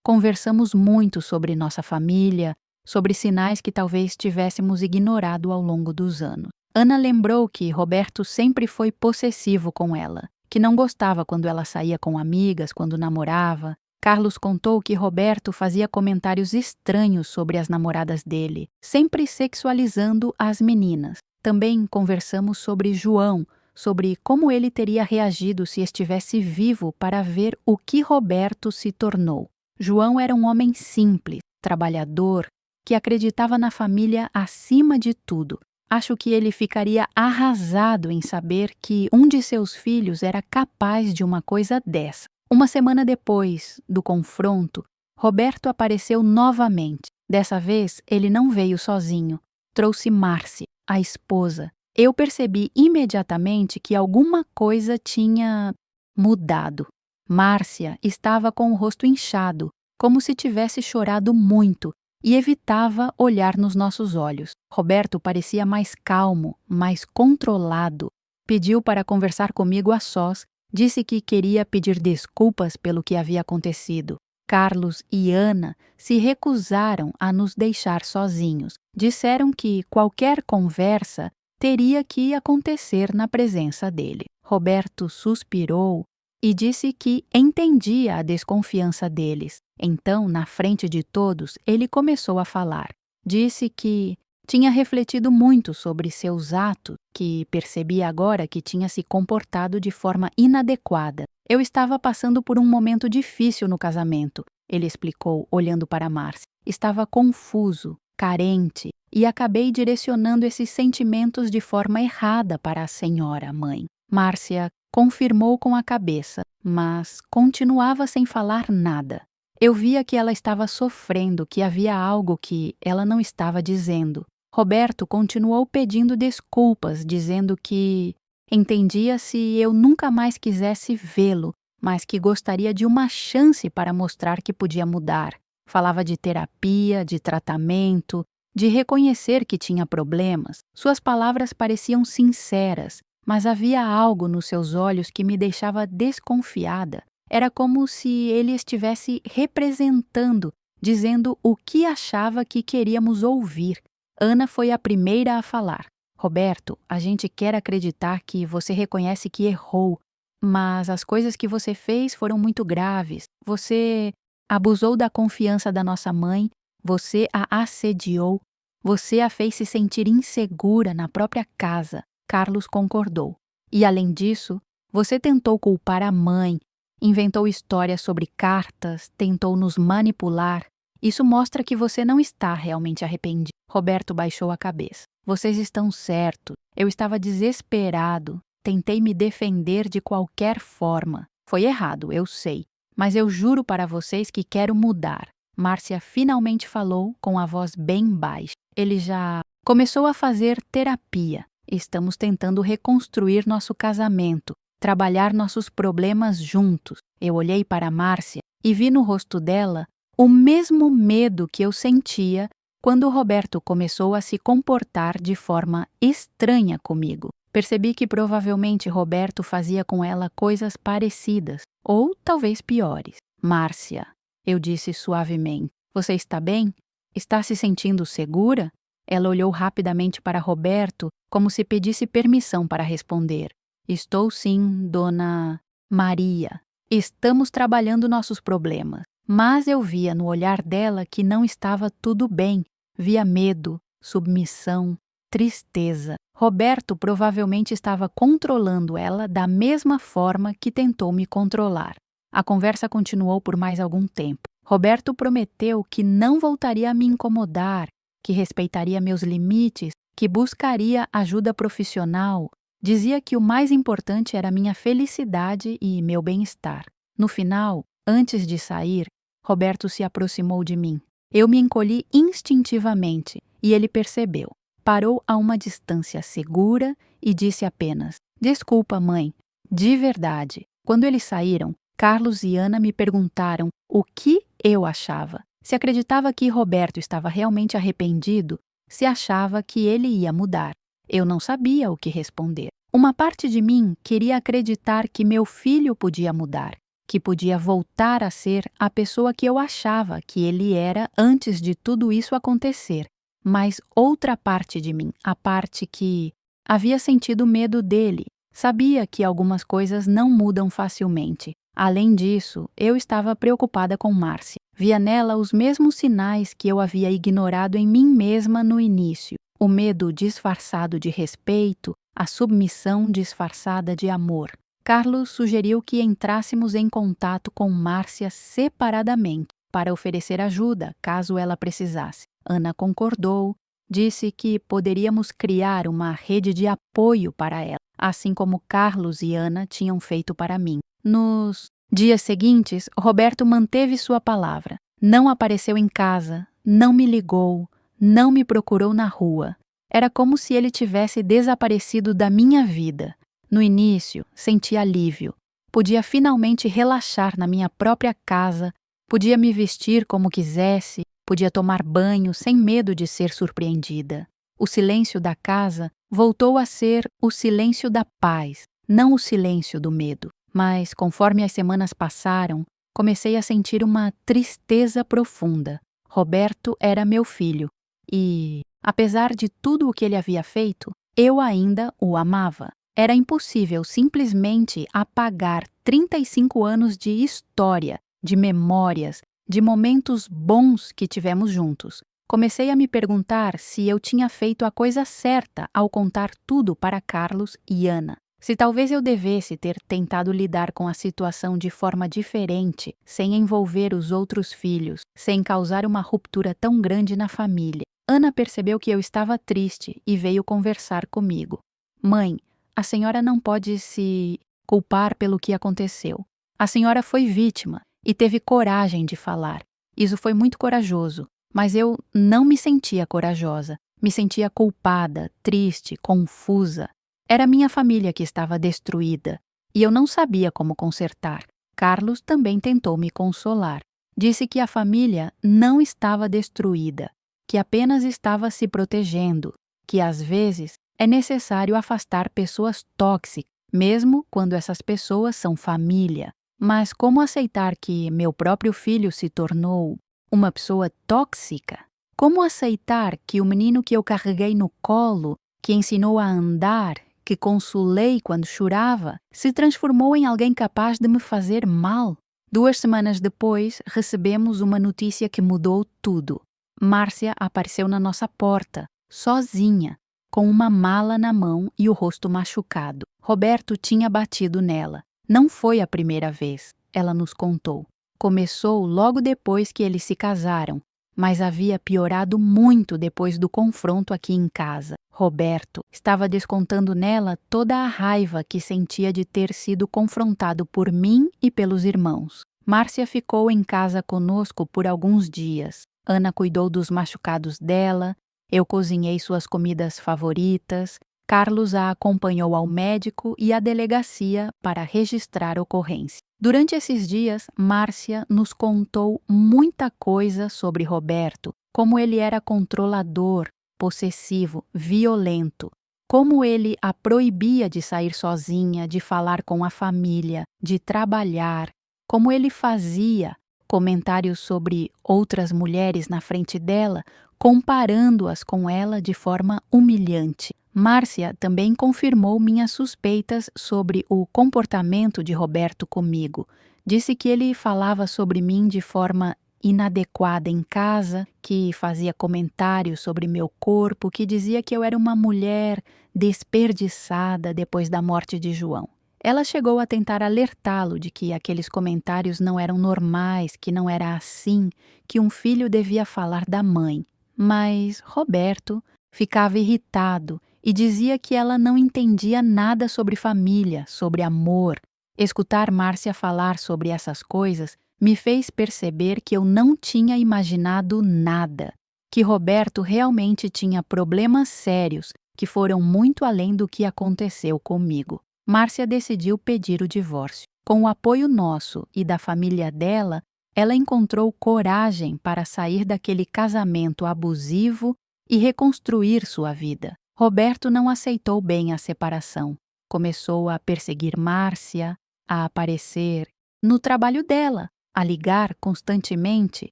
conversamos muito sobre nossa família, sobre sinais que talvez tivéssemos ignorado ao longo dos anos. Ana lembrou que Roberto sempre foi possessivo com ela, que não gostava quando ela saía com amigas, quando namorava. Carlos contou que Roberto fazia comentários estranhos sobre as namoradas dele, sempre sexualizando as meninas. Também conversamos sobre João, sobre como ele teria reagido se estivesse vivo para ver o que Roberto se tornou. João era um homem simples, trabalhador, que acreditava na família acima de tudo. Acho que ele ficaria arrasado em saber que um de seus filhos era capaz de uma coisa dessa. Uma semana depois do confronto, Roberto apareceu novamente. Dessa vez, ele não veio sozinho. Trouxe Márcia, a esposa. Eu percebi imediatamente que alguma coisa tinha mudado. Márcia estava com o rosto inchado, como se tivesse chorado muito, e evitava olhar nos nossos olhos. Roberto parecia mais calmo, mais controlado. Pediu para conversar comigo a sós, disse que queria pedir desculpas pelo que havia acontecido. Carlos e Ana se recusaram a nos deixar sozinhos. Disseram que qualquer conversa teria que acontecer na presença dele. Roberto suspirou e disse que entendia a desconfiança deles. Então, na frente de todos, ele começou a falar. Disse que tinha refletido muito sobre seus atos, que percebia agora que tinha se comportado de forma inadequada. Eu estava passando por um momento difícil no casamento, ele explicou, olhando para Márcia. Estava confuso, carente, e acabei direcionando esses sentimentos de forma errada para a senhora, mãe. Márcia confirmou com a cabeça, mas continuava sem falar nada. Eu via que ela estava sofrendo, que havia algo que ela não estava dizendo. Roberto continuou pedindo desculpas, dizendo que entendia se eu nunca mais quisesse vê-lo, mas que gostaria de uma chance para mostrar que podia mudar. Falava de terapia, de tratamento, de reconhecer que tinha problemas. Suas palavras pareciam sinceras, mas havia algo nos seus olhos que me deixava desconfiada. Era como se ele estivesse representando, dizendo o que achava que queríamos ouvir. Ana foi a primeira a falar. Roberto, a gente quer acreditar que você reconhece que errou, mas as coisas que você fez foram muito graves. Você abusou da confiança da nossa mãe, você a assediou, você a fez se sentir insegura na própria casa. Carlos concordou. E além disso, você tentou culpar a mãe, inventou histórias sobre cartas, tentou nos manipular. Isso mostra que você não está realmente arrependido. Roberto baixou a cabeça. Vocês estão certos. Eu estava desesperado. Tentei me defender de qualquer forma. Foi errado, eu sei. Mas eu juro para vocês que quero mudar. Márcia finalmente falou com a voz bem baixa. Ele já começou a fazer terapia. Estamos tentando reconstruir nosso casamento, trabalhar nossos problemas juntos. Eu olhei para Márcia e vi no rosto dela o mesmo medo que eu sentia quando Roberto começou a se comportar de forma estranha comigo. Percebi que provavelmente Roberto fazia com ela coisas parecidas, ou talvez piores. Márcia, eu disse suavemente, você está bem? Está se sentindo segura? Ela olhou rapidamente para Roberto, como se pedisse permissão para responder. Estou sim, dona Maria. Estamos trabalhando nossos problemas. Mas eu via no olhar dela que não estava tudo bem. Via medo, submissão, tristeza. Roberto provavelmente estava controlando ela da mesma forma que tentou me controlar. A conversa continuou por mais algum tempo. Roberto prometeu que não voltaria a me incomodar, que respeitaria meus limites, que buscaria ajuda profissional. Dizia que o mais importante era minha felicidade e meu bem-estar. No final, antes de sair, Roberto se aproximou de mim. Eu me encolhi instintivamente e ele percebeu. Parou a uma distância segura e disse apenas: desculpa, mãe, de verdade. Quando eles saíram, Carlos e Ana me perguntaram o que eu achava. Se acreditava que Roberto estava realmente arrependido, se achava que ele ia mudar. Eu não sabia o que responder. Uma parte de mim queria acreditar que meu filho podia mudar, que podia voltar a ser a pessoa que eu achava que ele era antes de tudo isso acontecer. Mas outra parte de mim, a parte que havia sentido medo dele, sabia que algumas coisas não mudam facilmente. Além disso, eu estava preocupada com Márcia. Via nela os mesmos sinais que eu havia ignorado em mim mesma no início. O medo disfarçado de respeito, a submissão disfarçada de amor. Carlos sugeriu que entrássemos em contato com Márcia separadamente para oferecer ajuda, caso ela precisasse. Ana concordou, disse que poderíamos criar uma rede de apoio para ela, assim como Carlos e Ana tinham feito para mim. Nos dias seguintes, Roberto manteve sua palavra. Não apareceu em casa, não me ligou, não me procurou na rua. Era como se ele tivesse desaparecido da minha vida. No início, senti alívio. Podia finalmente relaxar na minha própria casa, podia me vestir como quisesse, podia tomar banho sem medo de ser surpreendida. O silêncio da casa voltou a ser o silêncio da paz, não o silêncio do medo. Mas, conforme as semanas passaram, comecei a sentir uma tristeza profunda. Roberto era meu filho e, apesar de tudo o que ele havia feito, eu ainda o amava. Era impossível simplesmente apagar 35 anos de história, de memórias, de momentos bons que tivemos juntos. Comecei a me perguntar se eu tinha feito a coisa certa ao contar tudo para Carlos e Ana. Se talvez eu devesse ter tentado lidar com a situação de forma diferente, sem envolver os outros filhos, sem causar uma ruptura tão grande na família. Ana percebeu que eu estava triste e veio conversar comigo. Mãe, a senhora não pode se culpar pelo que aconteceu. A senhora foi vítima e teve coragem de falar. Isso foi muito corajoso, mas eu não me sentia corajosa. Me sentia culpada, triste, confusa. Era minha família que estava destruída e eu não sabia como consertar. Carlos também tentou me consolar. Disse que a família não estava destruída, que apenas estava se protegendo, que às vezes é necessário afastar pessoas tóxicas, mesmo quando essas pessoas são família. Mas como aceitar que meu próprio filho se tornou uma pessoa tóxica? Como aceitar que o menino que eu carreguei no colo, que ensinou a andar, que consolei quando chorava, se transformou em alguém capaz de me fazer mal? 2 semanas depois, recebemos uma notícia que mudou tudo. Márcia apareceu na nossa porta, sozinha, com uma mala na mão e o rosto machucado. Roberto tinha batido nela. Não foi a primeira vez, ela nos contou. Começou logo depois que eles se casaram, mas havia piorado muito depois do confronto aqui em casa. Roberto estava descontando nela toda a raiva que sentia de ter sido confrontado por mim e pelos irmãos. Márcia ficou em casa conosco por alguns dias. Ana cuidou dos machucados dela, eu cozinhei suas comidas favoritas, Carlos a acompanhou ao médico e à delegacia para registrar ocorrência. Durante esses dias, Márcia nos contou muita coisa sobre Roberto, como ele era controlador, possessivo, violento, como ele a proibia de sair sozinha, de falar com a família, de trabalhar, como ele fazia comentários sobre outras mulheres na frente dela, comparando-as com ela de forma humilhante. Márcia também confirmou minhas suspeitas sobre o comportamento de Roberto comigo. Disse que ele falava sobre mim de forma inadequada em casa, que fazia comentários sobre meu corpo, que dizia que eu era uma mulher desperdiçada depois da morte de João. Ela chegou a tentar alertá-lo de que aqueles comentários não eram normais, que não era assim, que um filho devia falar da mãe. Mas Roberto ficava irritado e dizia que ela não entendia nada sobre família, sobre amor. Escutar Márcia falar sobre essas coisas me fez perceber que eu não tinha imaginado nada, que Roberto realmente tinha problemas sérios que foram muito além do que aconteceu comigo. Márcia decidiu pedir o divórcio. Com o apoio nosso e da família dela, ela encontrou coragem para sair daquele casamento abusivo e reconstruir sua vida. Roberto não aceitou bem a separação. Começou a perseguir Márcia, a aparecer no trabalho dela, a ligar constantemente.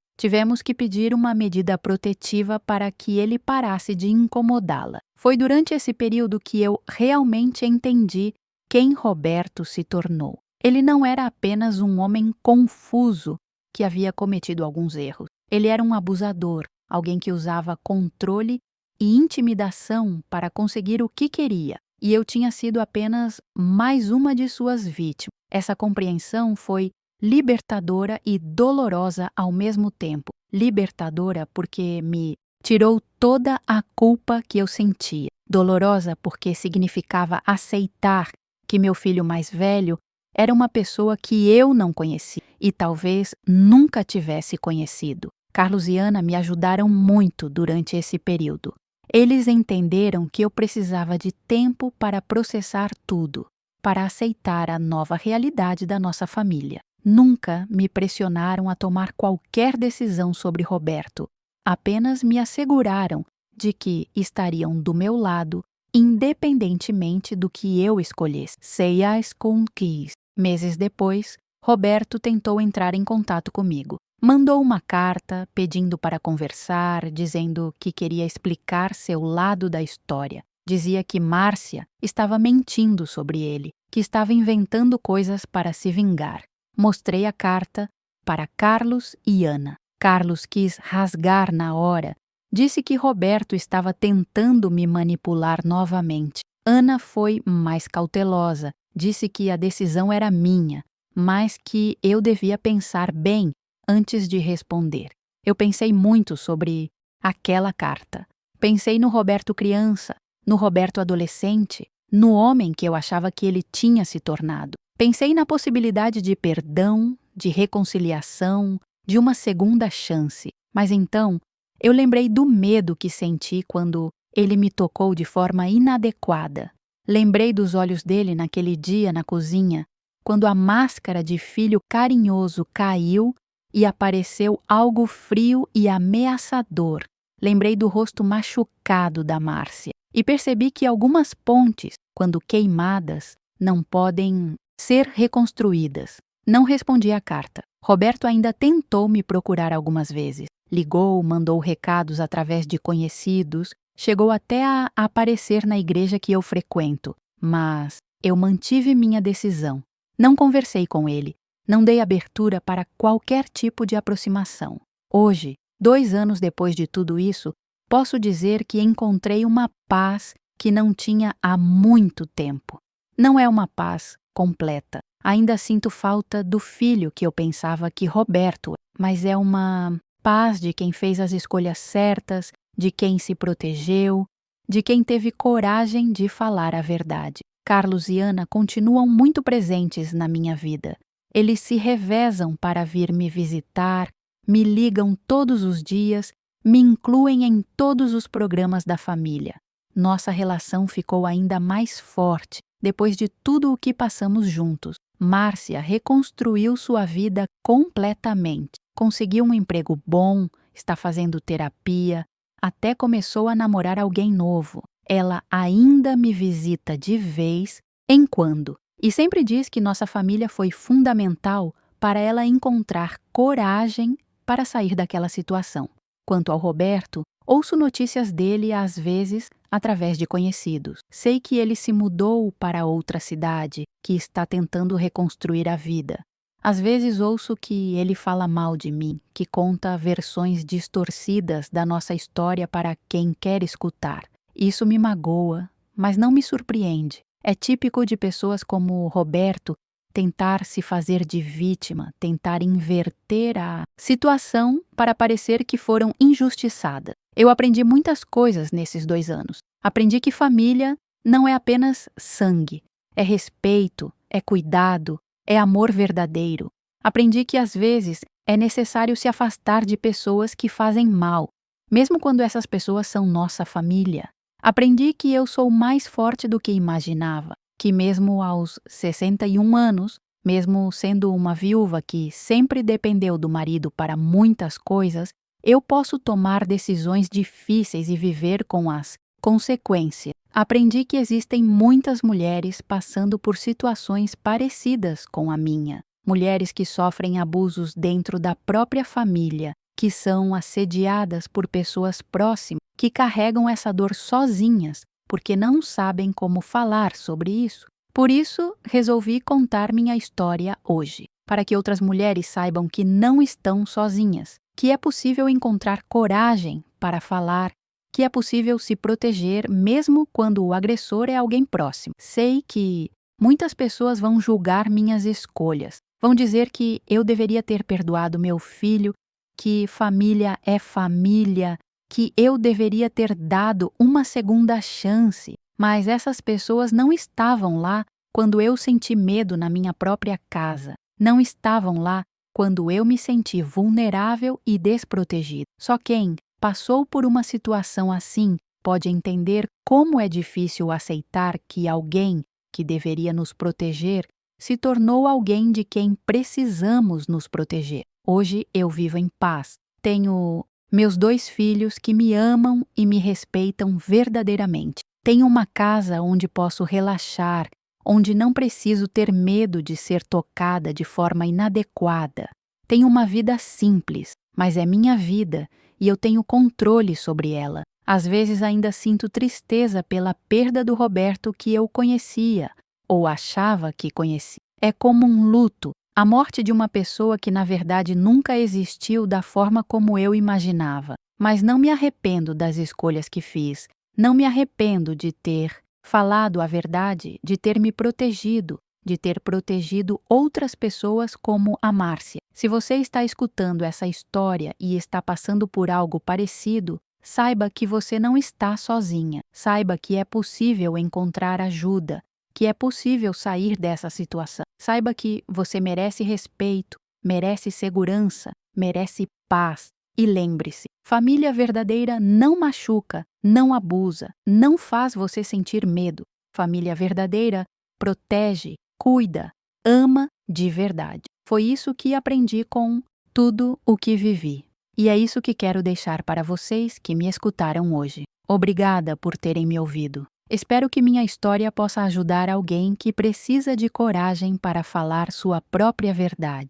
Tivemos que pedir uma medida protetiva para que ele parasse de incomodá-la. Foi durante esse período que eu realmente entendi quem Roberto se tornou. Ele não era apenas um homem confuso que havia cometido alguns erros. Ele era um abusador, alguém que usava controle e intimidação para conseguir o que queria. E eu tinha sido apenas mais uma de suas vítimas. Essa compreensão foi libertadora e dolorosa ao mesmo tempo. Libertadora porque me tirou toda a culpa que eu sentia. Dolorosa porque significava aceitar que meu filho mais velho era uma pessoa que eu não conhecia e talvez nunca tivesse conhecido. Carlos e Ana me ajudaram muito durante esse período. Eles entenderam que eu precisava de tempo para processar tudo, para aceitar a nova realidade da nossa família. Nunca me pressionaram a tomar qualquer decisão sobre Roberto. Apenas me asseguraram de que estariam do meu lado, independentemente do que eu escolhesse. Seias com quis. Meses depois, Roberto tentou entrar em contato comigo. Mandou uma carta pedindo para conversar, dizendo que queria explicar seu lado da história. Dizia que Márcia estava mentindo sobre ele, que estava inventando coisas para se vingar. Mostrei a carta para Carlos e Ana. Carlos quis rasgar na hora. Disse que Roberto estava tentando me manipular novamente. Ana foi mais cautelosa. Disse que a decisão era minha, mas que eu devia pensar bem antes de responder. Eu pensei muito sobre aquela carta. Pensei no Roberto criança, no Roberto adolescente, no homem que eu achava que ele tinha se tornado. Pensei na possibilidade de perdão, de reconciliação, de uma segunda chance. Mas então, eu lembrei do medo que senti quando ele me tocou de forma inadequada. Lembrei dos olhos dele naquele dia na cozinha, quando a máscara de filho carinhoso caiu e apareceu algo frio e ameaçador. Lembrei do rosto machucado da Márcia e percebi que algumas pontes, quando queimadas, não podem ser reconstruídas. Não respondi à carta. Roberto ainda tentou me procurar algumas vezes. Ligou, mandou recados através de conhecidos, chegou até a aparecer na igreja que eu frequento, mas eu mantive minha decisão. Não conversei com ele, não dei abertura para qualquer tipo de aproximação. Hoje, 2 anos depois de tudo isso, posso dizer que encontrei uma paz que não tinha há muito tempo. Não é uma paz completa. Ainda sinto falta do filho que eu pensava que Roberto, mas é uma paz de quem fez as escolhas certas, de quem se protegeu, de quem teve coragem de falar a verdade. Carlos e Ana continuam muito presentes na minha vida. Eles se revezam para vir me visitar, me ligam todos os dias, me incluem em todos os programas da família. Nossa relação ficou ainda mais forte depois de tudo o que passamos juntos. Márcia reconstruiu sua vida completamente. Conseguiu um emprego bom, está fazendo terapia, até começou a namorar alguém novo. Ela ainda me visita de vez em quando e sempre diz que nossa família foi fundamental para ela encontrar coragem para sair daquela situação. Quanto ao Roberto, ouço notícias dele às vezes através de conhecidos. Sei que ele se mudou para outra cidade, que está tentando reconstruir a vida. Às vezes ouço que ele fala mal de mim, que conta versões distorcidas da nossa história para quem quer escutar. Isso me magoa, mas não me surpreende. É típico de pessoas como Roberto tentar se fazer de vítima, tentar inverter a situação para parecer que foram injustiçadas. Eu aprendi muitas coisas nesses 2 anos. Aprendi que família não é apenas sangue, é respeito, é cuidado, é amor verdadeiro. Aprendi que às vezes é necessário se afastar de pessoas que fazem mal, mesmo quando essas pessoas são nossa família. Aprendi que eu sou mais forte do que imaginava, que mesmo aos 61 anos Mesmo sendo uma viúva que sempre dependeu do marido para muitas coisas, eu posso tomar decisões difíceis e viver com as consequências. Aprendi que existem muitas mulheres passando por situações parecidas com a minha. Mulheres que sofrem abusos dentro da própria família, que são assediadas por pessoas próximas, que carregam essa dor sozinhas, porque não sabem como falar sobre isso. Por isso, resolvi contar minha história hoje, para que outras mulheres saibam que não estão sozinhas, que é possível encontrar coragem para falar, que é possível se proteger mesmo quando o agressor é alguém próximo. Sei que muitas pessoas vão julgar minhas escolhas, vão dizer que eu deveria ter perdoado meu filho, que família é família, que eu deveria ter dado uma segunda chance. Mas essas pessoas não estavam lá quando eu senti medo na minha própria casa. Não estavam lá quando eu me senti vulnerável e desprotegido. Só quem passou por uma situação assim pode entender como é difícil aceitar que alguém que deveria nos proteger se tornou alguém de quem precisamos nos proteger. Hoje eu vivo em paz. Tenho meus 2 filhos que me amam e me respeitam verdadeiramente. Tenho uma casa onde posso relaxar, onde não preciso ter medo de ser tocada de forma inadequada. Tenho uma vida simples, mas é minha vida e eu tenho controle sobre ela. Às vezes ainda sinto tristeza pela perda do Roberto que eu conhecia, ou achava que conhecia. É como um luto, a morte de uma pessoa que na verdade nunca existiu da forma como eu imaginava. Mas não me arrependo das escolhas que fiz. Não me arrependo de ter falado a verdade, de ter me protegido, de ter protegido outras pessoas como a Márcia. Se você está escutando essa história e está passando por algo parecido, saiba que você não está sozinha. Saiba que é possível encontrar ajuda, que é possível sair dessa situação. Saiba que você merece respeito, merece segurança, merece paz. E lembre-se, família verdadeira não machuca, não abusa, não faz você sentir medo. Família verdadeira protege, cuida, ama de verdade. Foi isso que aprendi com tudo o que vivi. E é isso que quero deixar para vocês que me escutaram hoje. Obrigada por terem me ouvido. Espero que minha história possa ajudar alguém que precisa de coragem para falar sua própria verdade.